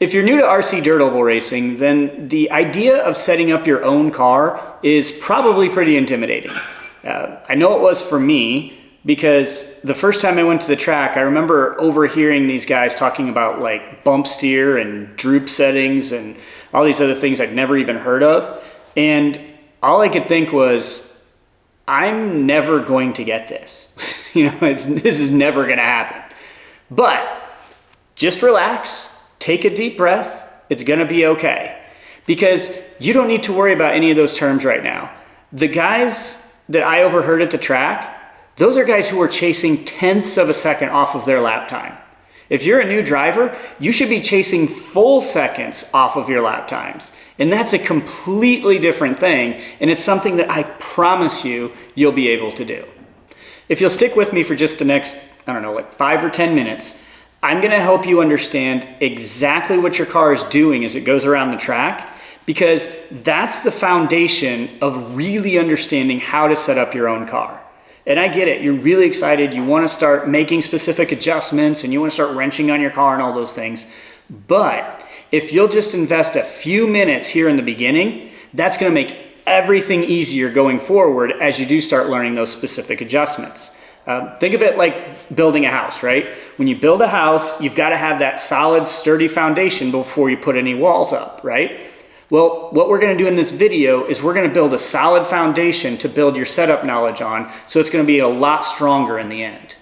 If you're new to RC dirt oval racing, then the idea of setting up your own car is probably pretty intimidating. I know it was for me, because the first time I went to the track, I remember overhearing these guys talking about like bump steer and droop settings and all these other things I'd never even heard of. And all I could think was, I'm never going to get this. This is never going to happen. But just relax. Take a deep breath. It's going to be okay. Because you don't need to worry about any of those terms right now. The guys that I overheard at the track, those are guys who are chasing tenths of a second off of their lap time. If you're a new driver, you should be chasing full seconds off of your lap times. And that's a completely different thing. And it's something that I promise you'll be able to do. If you'll stick with me for just the next, 5 or 10 minutes, I'm going to help you understand exactly what your car is doing as it goes around the track, because that's the foundation of really understanding how to set up your own car. And I get it, you're really excited, you want to start making specific adjustments and you want to start wrenching on your car and all those things. But if you'll just invest a few minutes here in the beginning, that's going to make everything easier going forward as you do start learning those specific adjustments. Think of it like building a house, right? When you build a house, you've got to have that solid, sturdy foundation before you put any walls up, right? Well, what we're going to do in this video is we're going to build a solid foundation to build your setup knowledge on, so it's going to be a lot stronger in the end.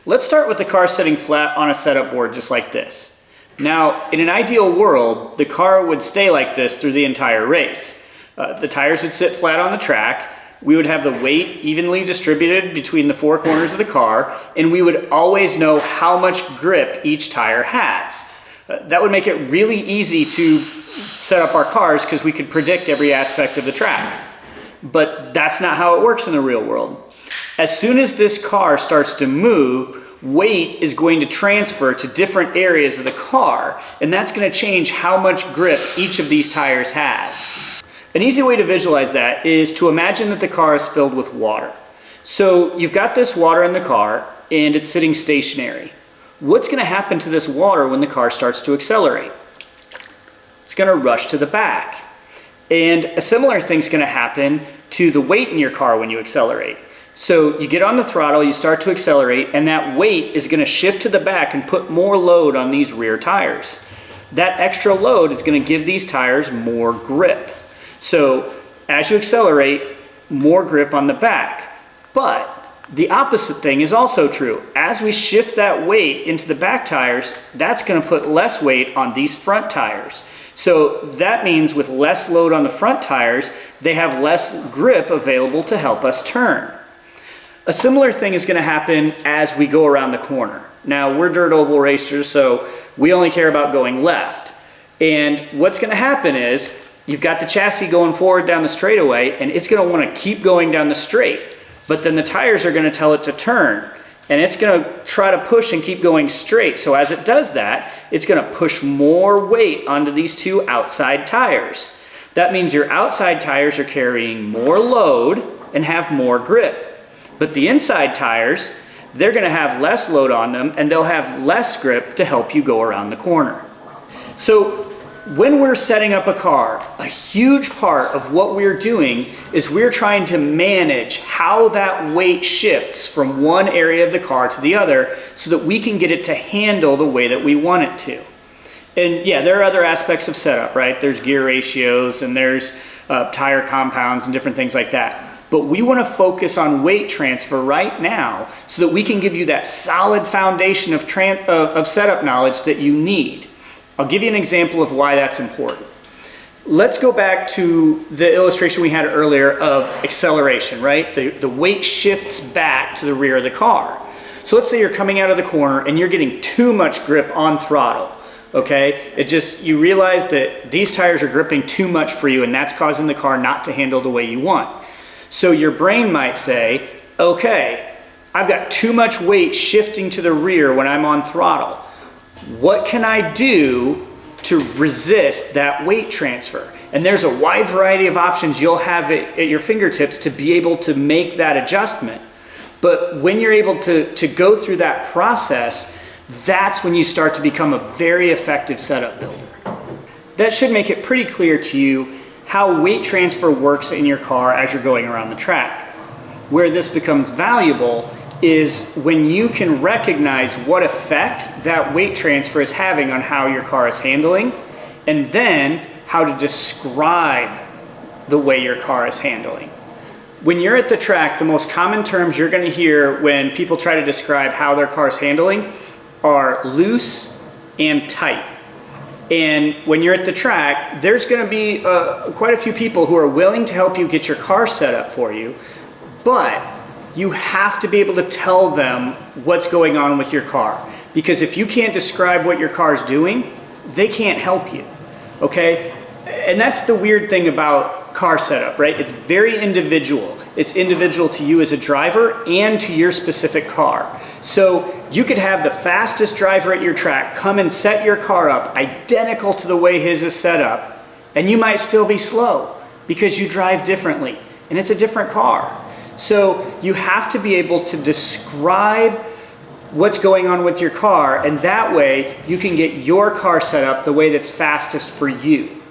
Let's start with the car sitting flat on a setup board just like this. Now, in an ideal world, the car would stay like this through the entire race. The tires would sit flat on the track. We would have the weight evenly distributed between the four corners of the car, and we would always know how much grip each tire has. That would make it really easy to set up our cars because we could predict every aspect of the track. But that's not how it works in the real world. As soon as this car starts to move, weight is going to transfer to different areas of the car, and that's going to change how much grip each of these tires has. An easy way to visualize that is to imagine that the car is filled with water. So you've got this water in the car and it's sitting stationary. What's going to happen to this water when the car starts to accelerate? It's going to rush to the back. And a similar thing's going to happen to the weight in your car when you accelerate. So you get on the throttle, you start to accelerate, and that weight is going to shift to the back and put more load on these rear tires. That extra load is going to give these tires more grip. So as you accelerate, more grip on the back. But the opposite thing is also true. As we shift that weight into the back tires, that's going to put less weight on these front tires. So that means with less load on the front tires, they have less grip available to help us turn. A similar thing is going to happen as we go around the corner. Now, we're dirt oval racers, so we only care about going left. And what's going to happen is you've got the chassis going forward down the straightaway, and it's going to want to keep going down the straight. But then the tires are going to tell it to turn, and it's going to try to push and keep going straight. So as it does that, it's going to push more weight onto these two outside tires. That means your outside tires are carrying more load and have more grip. But the inside tires, they're going to have less load on them, and they'll have less grip to help you go around the corner. So when we're setting up a car, a huge part of what we're doing is we're trying to manage how that weight shifts from one area of the car to the other so that we can get it to handle the way that we want it to. And yeah, there are other aspects of setup, right? There's gear ratios and there's tire compounds and different things like that. But we want to focus on weight transfer right now so that we can give you that solid foundation of setup knowledge that you need. I'll give you an example of why that's important. Let's go back to the illustration we had earlier of acceleration, right? The weight shifts back to the rear of the car. So let's say you're coming out of the corner and you're getting too much grip on throttle, okay? You realize that these tires are gripping too much for you and that's causing the car not to handle the way you want. So your brain might say, okay, I've got too much weight shifting to the rear when I'm on throttle. What can I do to resist that weight transfer? And there's a wide variety of options you'll have at your fingertips to be able to make that adjustment. But when you're able to go through that process, that's when you start to become a very effective setup builder. that should make it pretty clear to you how weight transfer works in your car as you're going around the track. Where this becomes valuable is when you can recognize what effect that weight transfer is having on how your car is handling, and then how to describe the way your car is handling. When you're at the track, the most common terms you're going to hear when people try to describe how their car is handling are loose and tight. And when you're at the track, there's going to be quite a few people who are willing to help you get your car set up for you, but you have to be able to tell them what's going on with your car. Because if you can't describe what your car is doing, they can't help you, okay? And that's the weird thing about car setup, right? It's very individual. It's individual to you as a driver and to your specific car. So you could have the fastest driver at your track come and set your car up identical to the way his is set up, and you might still be slow because you drive differently and it's a different car. So you have to be able to describe what's going on with your car, and that way you can get your car set up the way that's fastest for you.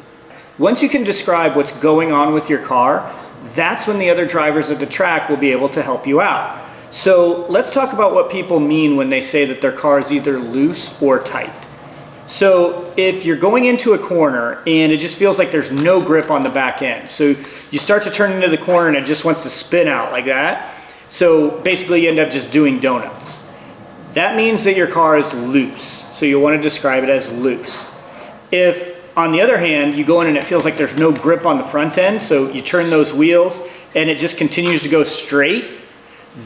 Once you can describe what's going on with your car, that's when the other drivers at the track will be able to help you out. So let's talk about what people mean when they say that their car is either loose or tight. So if you're going into a corner and it just feels like there's no grip on the back end, so you start to turn into the corner and it just wants to spin out like that, so basically you end up just doing donuts. That means that your car is loose, so you'll want to describe it as loose. If, on the other hand, you go in and it feels like there's no grip on the front end, so you turn those wheels and it just continues to go straight,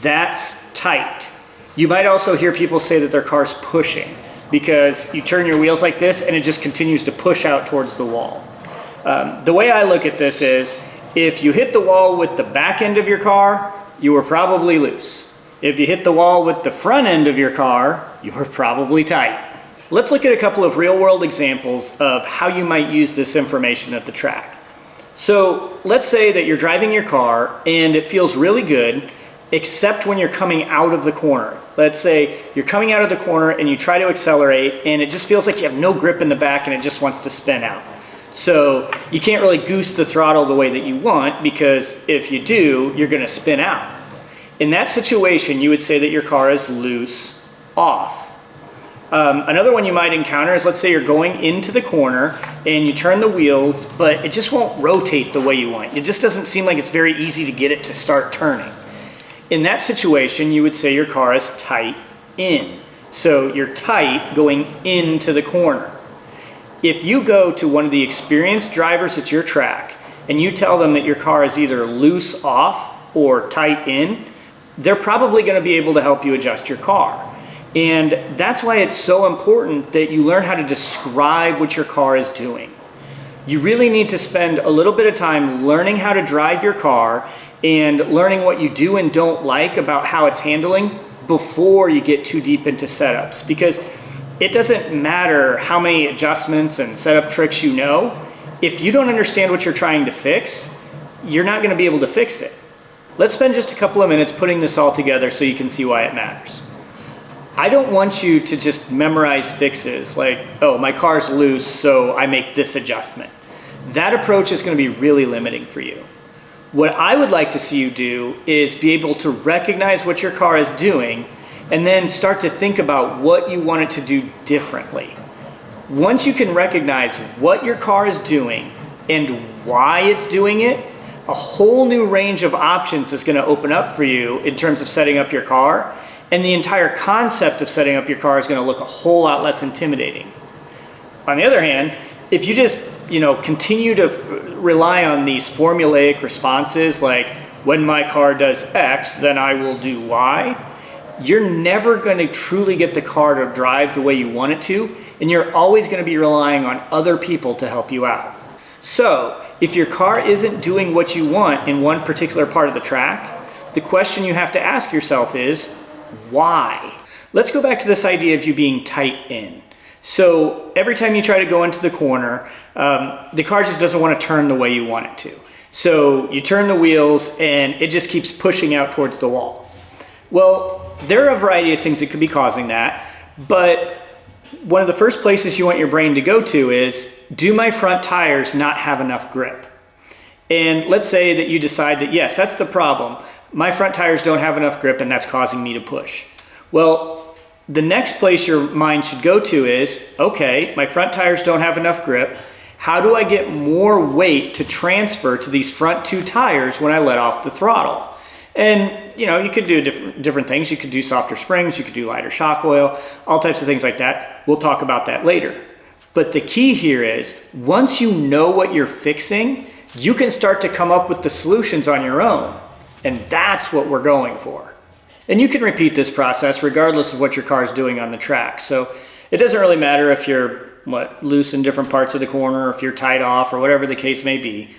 that's tight. You might also hear people say that their car's pushing, because you turn your wheels like this and it just continues to push out towards the wall. The way I look at this is, if you hit the wall with the back end of your car, you were probably loose. If you hit the wall with the front end of your car, you were probably tight. Let's look at a couple of real-world examples of how you might use this information at the track. So let's say that you're driving your car and it feels really good, except when you're coming out of the corner. Let's say you're coming out of the corner and you try to accelerate and it just feels like you have no grip in the back and it just wants to spin out. So you can't really goose the throttle the way that you want, because if you do, you're going to spin out. In that situation, you would say that your car is loose off. Another one you might encounter is, let's say you're going into the corner and you turn the wheels, but it just won't rotate the way you want. It just doesn't seem like it's very easy to get it to start turning. In that situation, you would say your car is tight in. So you're tight going into the corner. If you go to one of the experienced drivers at your track and you tell them that your car is either loose off or tight in, they're probably going to be able to help you adjust your car. And that's why it's so important that you learn how to describe what your car is doing. You really need to spend a little bit of time learning how to drive your car and learning what you do and don't like about how it's handling before you get too deep into setups. Because it doesn't matter how many adjustments and setup tricks you know. If you don't understand what you're trying to fix, you're not going to be able to fix it. Let's spend just a couple of minutes putting this all together so you can see why it matters. I don't want you to just memorize fixes like, oh, my car's loose, so I make this adjustment. That approach is going to be really limiting for you. What I would like to see you do is be able to recognize what your car is doing and then start to think about what you want it to do differently. Once you can recognize what your car is doing and why it's doing it, a whole new range of options is going to open up for you in terms of setting up your car, and the entire concept of setting up your car is going to look a whole lot less intimidating. On the other hand, if you just continue to rely on these formulaic responses like, when my car does X, then I will do Y, you're never going to truly get the car to drive the way you want it to, and you're always going to be relying on other people to help you out. So, if your car isn't doing what you want in one particular part of the track, the question you have to ask yourself is, why? Let's go back to this idea of you being tight in. So every time you try to go into the corner, the car just doesn't want to turn the way you want it to. So you turn the wheels and it just keeps pushing out towards the wall. Well, there are a variety of things that could be causing that, but one of the first places you want your brain to go to is, do my front tires not have enough grip? And let's say that you decide that, yes, that's the problem. My front tires don't have enough grip and that's causing me to push. Well, the next place your mind should go to is, okay, my front tires don't have enough grip. How do I get more weight to transfer to these front two tires when I let off the throttle? And you could do different things. You could do softer springs, you could do lighter shock oil, all types of things like that. We'll talk about that later. But the key here is, once you know what you're fixing, you can start to come up with the solutions on your own. And that's what we're going for. And you can repeat this process regardless of what your car is doing on the track. So it doesn't really matter if you're loose in different parts of the corner, or if you're tied off, or whatever the case may be.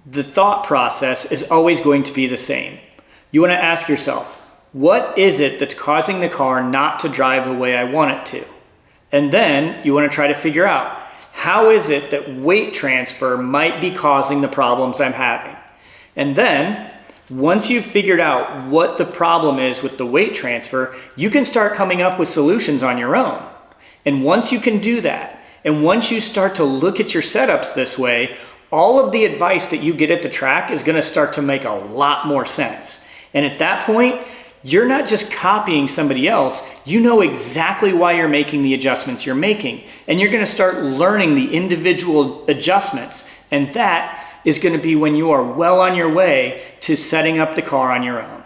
The thought process is always going to be the same. You want to ask yourself, what is it that's causing the car not to drive the way I want it to? And then you want to try to figure out, how is it that weight transfer might be causing the problems I'm having? And then, once you've figured out what the problem is with the weight transfer, you can start coming up with solutions on your own. And once you can do that, and once you start to look at your setups this way, all of the advice that you get at the track is going to start to make a lot more sense. And at that point, you're not just copying somebody else, you know exactly why you're making the adjustments you're making. And you're going to start learning the individual adjustments. And that is going to be when you are well on your way to setting up the car on your own.